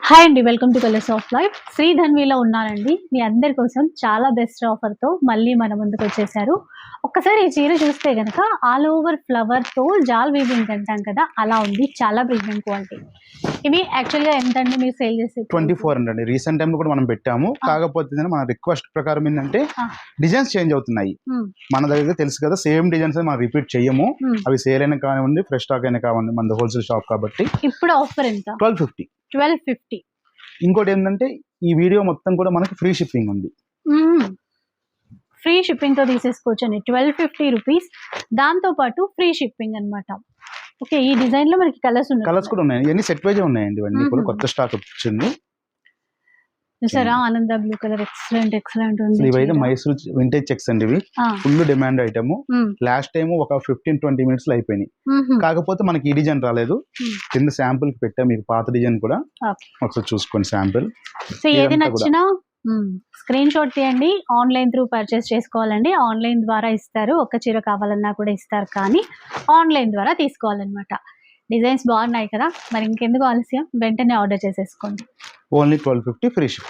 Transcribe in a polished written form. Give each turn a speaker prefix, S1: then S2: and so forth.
S1: Hi అండి, welcome to Colours of Life. Shri ధన్విలో ఉన్నానండి. మీ అందరి కోసం చాలా బెస్ట్ ఆఫర్తో మళ్ళీ మన ముందుకు వచ్చేసారు. ఒక్కసారి ఈ చీర చూస్తే కనుక ఆల్ ఓవర్ ఫ్లవర్తో జాల్ వీవింగ్ అంటాం కదా, అలా ఉంది. చాలా ప్రీమియం క్వాలిటీ. ఇవి యాక్చువల్గా ఎంతండి మీరు సేల్ చేసే?
S2: 2400 అండి. రీసెంట్ టైం లో కూడా మనం పెట్టాము. కాకపోతే మన రిక్వెస్ట్ ప్రకారం ఏంటంటే డిజైన్స్ చేంజ్ అవుతున్నాయి. మన దగ్గర తెలుసు కదా, సేమ్ డిజైన్స్ మనం రిపీట్ చేయము. అవి సేల్ అయినా కానివ్వండి, ఫ్రెష్ స్టాక్ అయినా కానివ్వండి, మన హోల్సేల్ షాప్ కాబట్టి.
S1: ఇప్పుడు ఆఫర్ ఎంత? 1250.
S2: ఇంకోటి ఏంటంటే ఈ వీడియో మొత్తం కూడా మనకి ఫ్రీ షిప్పింగ్ ఉంది.
S1: ఫ్రీ షిప్పింగ్ తో తీసేసుకోవచ్చు అండి. 1250 రూపీస్, దాంతో పాటు ఫ్రీ షిప్పింగ్ అన్నమాట. ఓకే, ఈ డిజైన్ లో మనకి కలర్స్
S2: కూడా ఉన్నాయి. ఇవన్నీ సెట్ వైజ్ ఉన్నాయండి. ఇవన్నీ కూడా కొత్త స్టాక్ వచ్చింది.
S1: చూసారా, ఆనంద బ్లూ కలర్ ఎక్సలెంట్ ఉంది.
S2: ఇవైతే మైసూర్ వింటేజ్ చెక్స్ అండి. ఇవి full demand item. Last time ఒక 15-20 మినిట్స్ లో అయిపోయినాయి. కాకపోతే మనకి ఈ డిజైన్ రాలేదు. కింద శాంపుల్ కి పెట్టా, మీకు పాత డిజైన్ కూడా ఒకసారి చూసుకోండి శాంపుల్.
S1: సో ఏది నచ్చినా స్క్రీన్ షాట్ తీయండి. ఆన్లైన్ త్రూ పర్చేస్ చేసుకోవాలండి. ఆన్లైన్ ద్వారా ఇస్తారు. ఒక్క చీర కావాలన్నా కూడా ఇస్తారు, కానీ ఆన్లైన్ ద్వారా తీసుకోవాలన్నమాట. డిజైన్స్ బాగున్నాయి కదా, మరి ఇంకెందుకు ఆలస్యం, వెంటనే ఆర్డర్ చేసేసుకోండి.
S2: Only 1250 free ship.